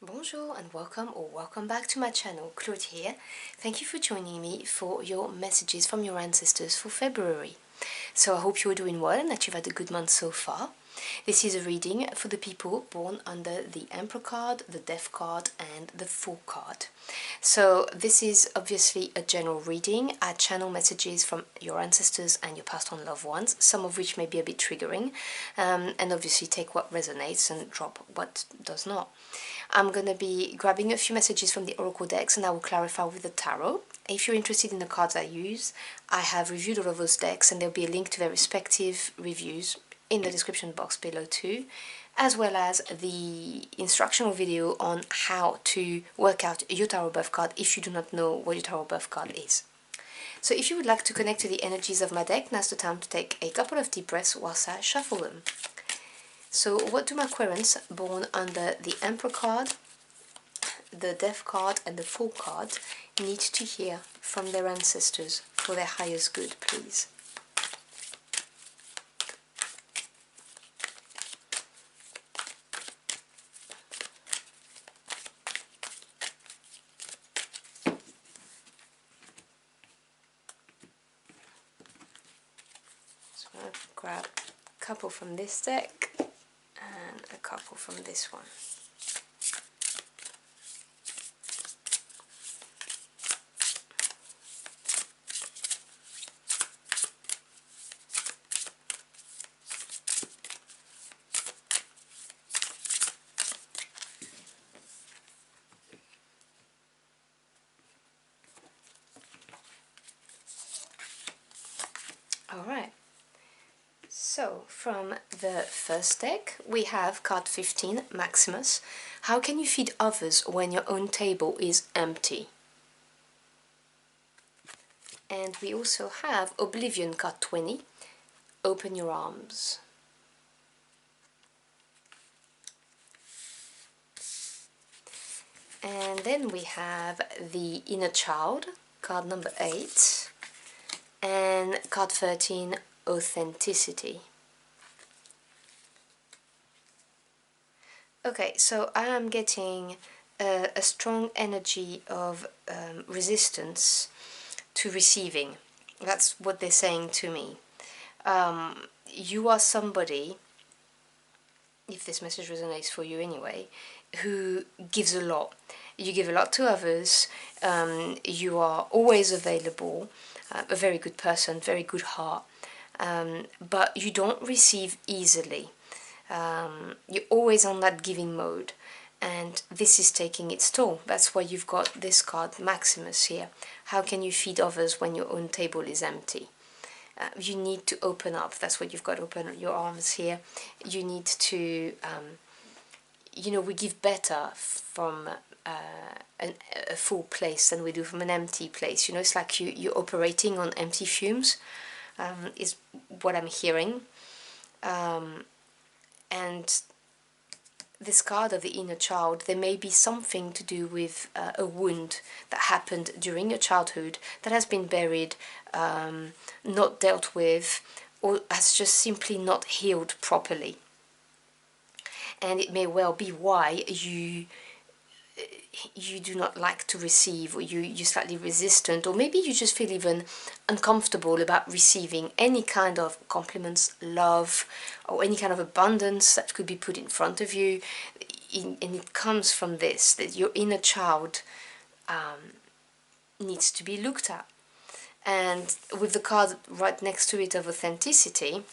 Bonjour and welcome back to my channel. Claude here. Thank you for joining me for your messages from your ancestors for February. So I hope you're doing well and that you've had a good month so far. This is a reading for the people born under the Emperor card, the Death card and the Fool card. So this is obviously a general reading. I channel messages from your ancestors and your passed on loved ones, some of which may be a bit triggering, and obviously take what resonates and drop what does not. I'm going to be grabbing a few messages from the Oracle decks and I will clarify with the Tarot. If you're interested in the cards I use, I have reviewed all of those decks and there'll be a link to their respective reviews in the description box below too, as well as the instructional video on how to work out your Tarot birth card if you do not know what your Tarot birth card is. So if you would like to connect to the energies of my deck, now's the time to take a couple of deep breaths whilst I shuffle them. So what do my Aquarians born under the Emperor card, the Death card and the Fool card need to hear from their ancestors for their highest good, please? So I'm going to grab a couple from this deck and a couple from this one. Alright, so from the first deck we have card 15, Maximus. How can you feed others when your own table is empty? And we also have Oblivion, card 20, Open your arms. And then we have the Inner Child, card number 8, and card 13, Authenticity. Okay, so I am getting a strong energy of resistance to receiving. That's what they're saying to me. You are somebody, if this message resonates for you anyway, who gives a lot. You give a lot to others, you are always available, a very good person, very good heart, but you don't receive easily. You're always on that giving mode, and this is taking its toll. That's why you've got this card, Maximus, here. How can you feed others when your own table is empty? You need to open up. That's what you've got, open your arms here. You need to, we give better from a full place than we do from an empty place. It's like you're operating on empty fumes, is what I'm hearing. And this card of the Inner Child, there may be something to do with a wound that happened during your childhood that has been buried, not dealt with, or has just simply not healed properly. And it may well be why you do not like to receive, or you're slightly resistant, or maybe you just feel even uncomfortable about receiving any kind of compliments, love, or any kind of abundance that could be put in front of you. And it comes from this, that your inner child needs to be looked at. And with the card right next to it of authenticity,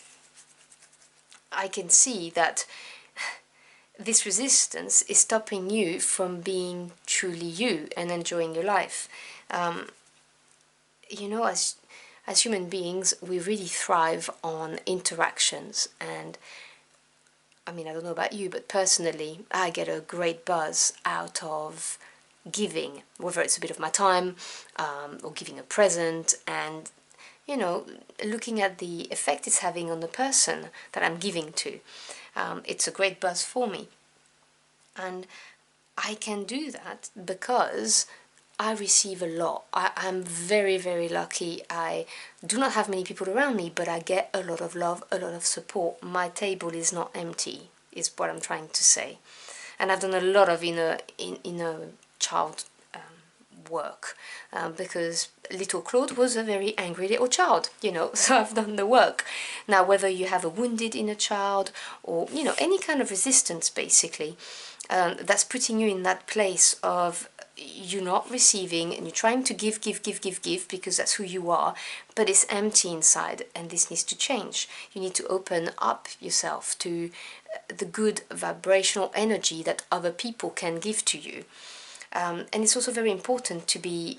I can see that this resistance is stopping you from being truly you and enjoying your life. As human beings, we really thrive on interactions, and I don't know about you, but personally I get a great buzz out of giving, whether it's a bit of my time or giving a present, and looking at the effect it's having on the person that I'm giving to. It's a great buzz for me, and I can do that because I receive a lot. I'm very, very lucky. I do not have many people around me, but I get a lot of love, a lot of support. My table is not empty, is what I'm trying to say. And I've done a lot of inner child work, because little Claude was a very angry little child, you know, so I've done the work. Now, whether you have a wounded inner child or, you know, any kind of resistance, basically, that's putting you in that place of you're not receiving and you're trying to give because that's who you are, but it's empty inside, and this needs to change. You need to open up yourself to the good vibrational energy that other people can give to you. And it's also very important to be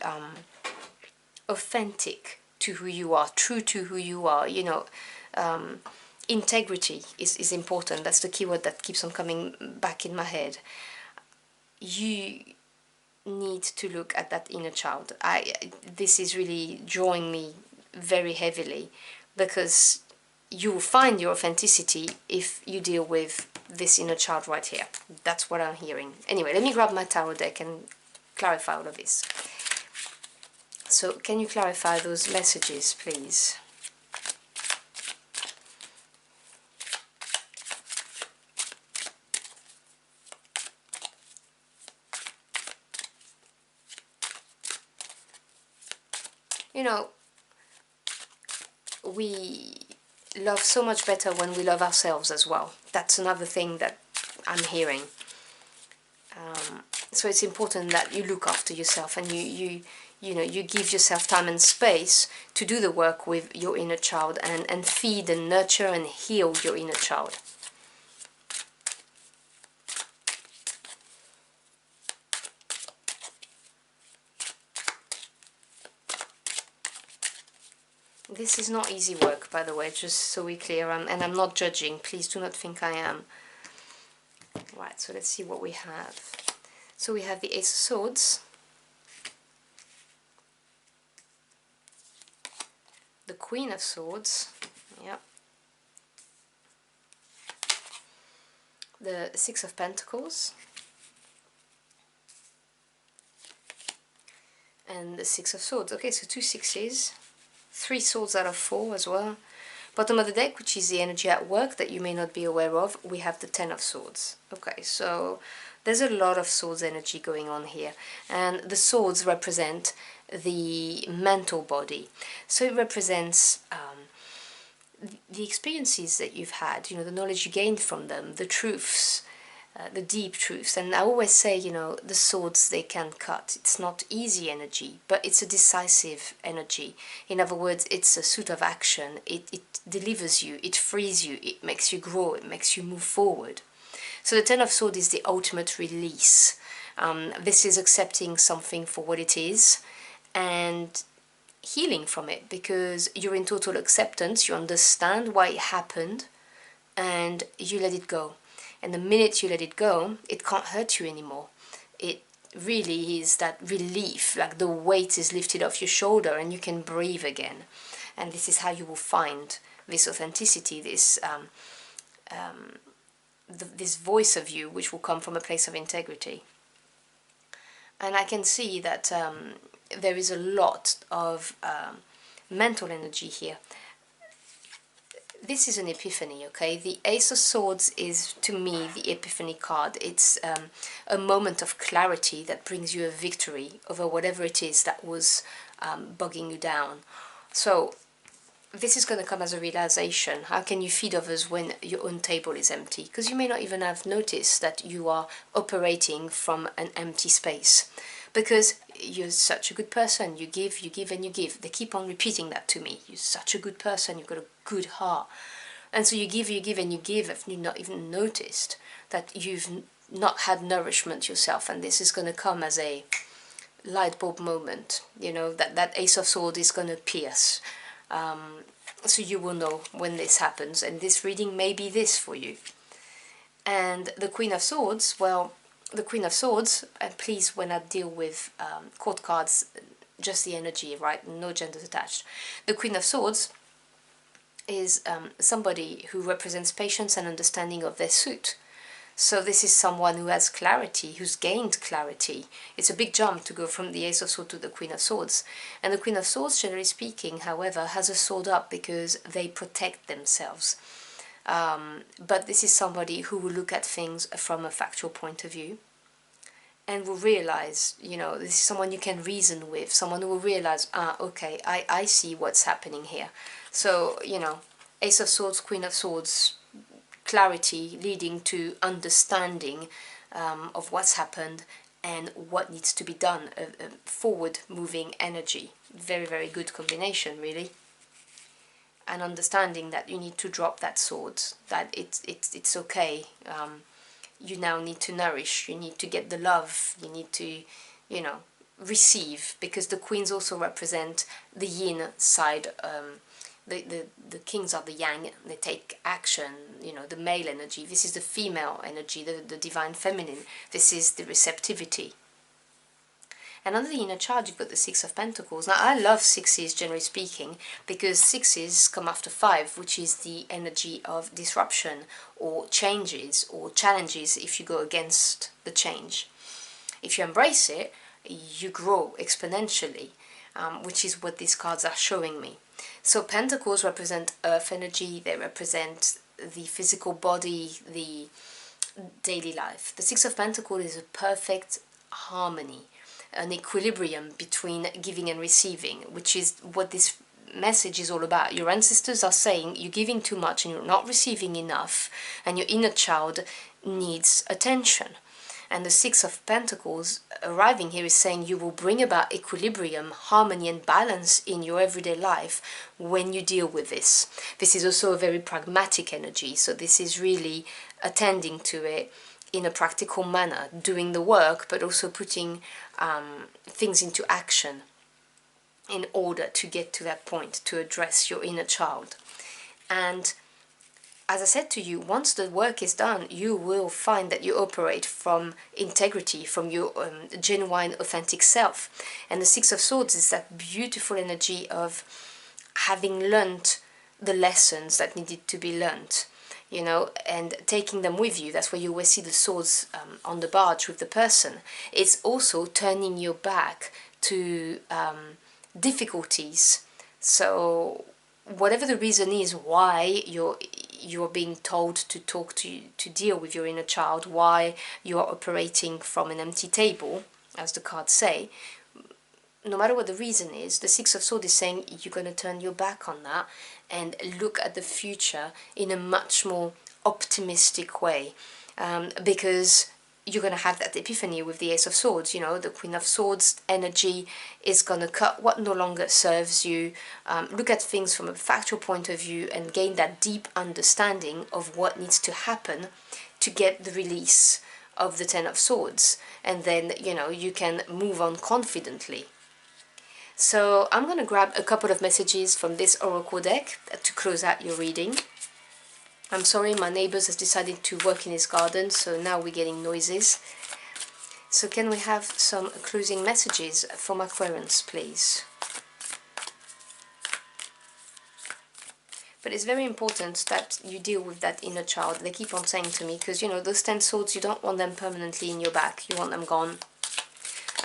authentic to who you are, true to who you are, you know. Integrity is important. That's the keyword that keeps on coming back in my head. You need to look at that inner child. This is really drawing me very heavily, because you will find your authenticity if you deal with this inner child right here. That's what I'm hearing. Anyway, let me grab my tarot deck and clarify all of this. So, can you clarify those messages, please? You know, we love so much better when we love ourselves as well. That's another thing that I'm hearing. So it's important that you look after yourself, and you know, you give yourself time and space to do the work with your inner child, and feed and nurture and heal your inner child. This is not easy work, by the way, just so we're clear, and I'm not judging. Please do not think I am. Right, so let's see what we have. So we have the Ace of Swords, the Queen of Swords, yep, the Six of Pentacles, and the Six of Swords. Okay, so 2 sixes, 3 swords out of 4 as well. Bottom of the deck, which is the energy at work that you may not be aware of, we have the 10 of Swords. Okay, so there's a lot of swords energy going on here, and the swords represent the mental body. So it represents the experiences that you've had, you know, the knowledge you gained from them, the truths, the deep truths. And I always say, you know, the swords, they can cut. It's not easy energy, but it's a decisive energy. In other words, it's a suit of action. It delivers you, it frees you, it makes you grow, it makes you move forward. So the Ten of Swords is the ultimate release. This is accepting something for what it is and healing from it, because you're in total acceptance, you understand why it happened, and you let it go. And the minute you let it go, it can't hurt you anymore. It really is that relief, like the weight is lifted off your shoulder and you can breathe again. And this is how you will find this authenticity, this this voice of you, which will come from a place of integrity. And I can see that there is a lot of mental energy here. This is an epiphany, okay? The Ace of Swords is, to me, the epiphany card. It's a moment of clarity that brings you a victory over whatever it is that was bogging you down. So this is going to come as a realization. How can you feed others when your own table is empty? Because you may not even have noticed that you are operating from an empty space. Because you're such a good person, you give, and you give. They keep on repeating that to me. You're such a good person, you've got a good heart. And so you give, and you give, and you've not even noticed that you've not had nourishment yourself. And this is going to come as a light bulb moment, you know, that Ace of Swords is going to pierce. So you will know when this happens, and this reading may be this for you. And the Queen of Swords, well, the Queen of Swords, and please, when I deal with court cards, just the energy, right? No genders attached. The Queen of Swords is somebody who represents patience and understanding of their suit. So this is someone who has clarity, who's gained clarity. It's a big jump to go from the Ace of Swords to the Queen of Swords. And the Queen of Swords, generally speaking, however, has a sword up because they protect themselves. but this is somebody who will look at things from a factual point of view and will realize, this is someone you can reason with, someone who will realize, okay, I see what's happening here. So, Ace of Swords, Queen of Swords, clarity leading to understanding of what's happened and what needs to be done, a forward moving energy. Very, very good combination, really. And understanding that you need to drop that sword, that it's okay. You now need to nourish, you need to get the love, you need to, receive, because the queens also represent the yin side. The kings are the yang, they take action, the male energy. This is the female energy, the divine feminine. This is the receptivity. And under the inner child, you've got the Six of Pentacles. Now, I love sixes, generally speaking, because sixes come after five, which is the energy of disruption or changes or challenges if you go against the change. If you embrace it, you grow exponentially, which is what these cards are showing me. So Pentacles represent earth energy, they represent the physical body, the daily life. The Six of Pentacles is a perfect harmony, an equilibrium between giving and receiving, which is what this message is all about. Your ancestors are saying you're giving too much and you're not receiving enough, and your inner child needs attention. And the Six of Pentacles arriving here is saying you will bring about equilibrium, harmony and balance in your everyday life when you deal with this. This is also a very pragmatic energy, so this is really attending to it in a practical manner, doing the work, but also putting things into action in order to get to that point, to address your inner child. And as I said to you, once the work is done, you will find that you operate from integrity, from your genuine, authentic self. And the Six of Swords is that beautiful energy of having learnt the lessons that needed to be learnt, and taking them with you. That's where you always see the swords on the barge with the person. It's also turning your back to difficulties. So whatever the reason is why you're being told to deal with your inner child, why you are operating from an empty table, as the cards say, no matter what the reason is, the Six of Swords is saying you're going to turn your back on that and look at the future in a much more optimistic way, because you're going to have that epiphany with the Ace of Swords. The Queen of Swords energy is going to cut what no longer serves you, look at things from a factual point of view and gain that deep understanding of what needs to happen to get the release of the Ten of Swords, and then you can move on confidently. So I'm going to grab a couple of messages from this oracle deck to close out your reading. I'm sorry, my neighbours has decided to work in his garden, so now we're getting noises. So can we have some closing messages from Aquarians, please? But it's very important that you deal with that inner child. They keep on saying to me, because, those 10 swords, you don't want them permanently in your back. You want them gone.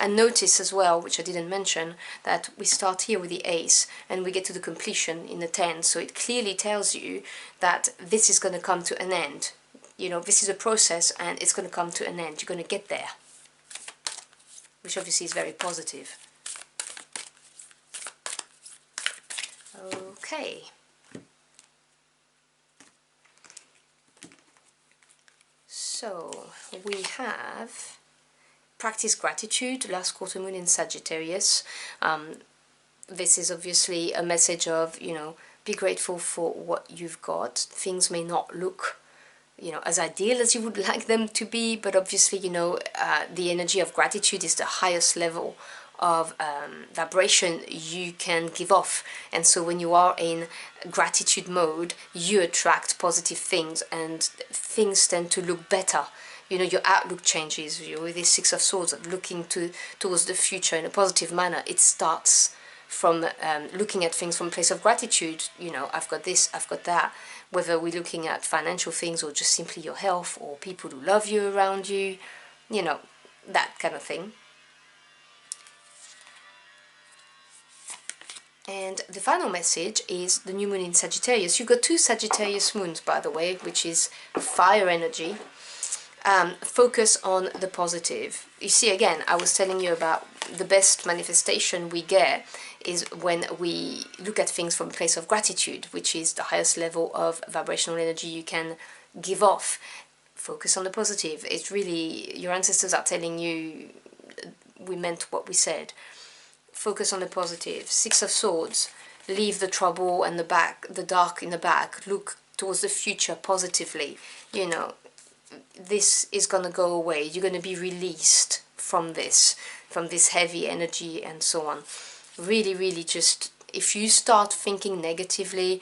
And notice as well, which I didn't mention, that we start here with the ace and we get to the completion in the 10. So it clearly tells you that this is going to come to an end. This is a process and it's going to come to an end. You're going to get there, which obviously is very positive. Okay. So we have practice gratitude, last quarter moon in Sagittarius. This is obviously a message of, be grateful for what you've got. Things may not look, as ideal as you would like them to be, but obviously, the energy of gratitude is the highest level of vibration you can give off. And so when you are in gratitude mode, you attract positive things and things tend to look better. Your outlook changes. With this Six of Swords, looking towards the future in a positive manner. It starts from looking at things from a place of gratitude. I've got this, I've got that. Whether we're looking at financial things or just simply your health or people who love you around you, that kind of thing. And the final message is the new moon in Sagittarius. You've got 2 Sagittarius moons, by the way, which is fire energy. Focus on the positive. You see, again, I was telling you about the best manifestation we get is when we look at things from a place of gratitude, which is the highest level of vibrational energy you can give off. Focus on the positive. It's really, your ancestors are telling you we meant what we said. Focus on the positive. 6 of Swords. Leave the trouble and the dark in the back. Look towards the future positively. You know, this is going to go away. You're going to be released from this heavy energy and so on. Really, really just, if you start thinking negatively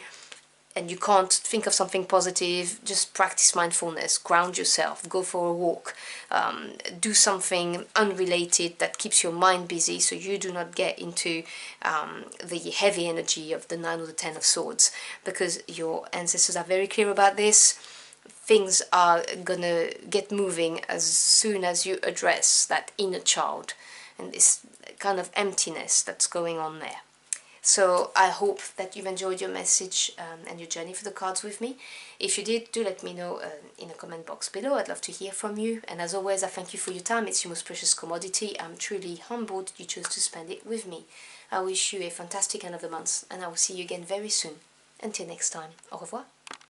and you can't think of something positive, just practice mindfulness, ground yourself, go for a walk, do something unrelated that keeps your mind busy so you do not get into the heavy energy of the 9 or the 10 of Swords, because your ancestors are very clear about this. Things are gonna get moving as soon as you address that inner child and this kind of emptiness that's going on there. So I hope that you've enjoyed your message and your journey for the cards with me. If you did, do let me know in the comment box below. I'd love to hear from you. And as always, I thank you for your time. It's your most precious commodity. I'm truly humbled you chose to spend it with me. I wish you a fantastic end of the month, and I will see you again very soon. Until next time, au revoir.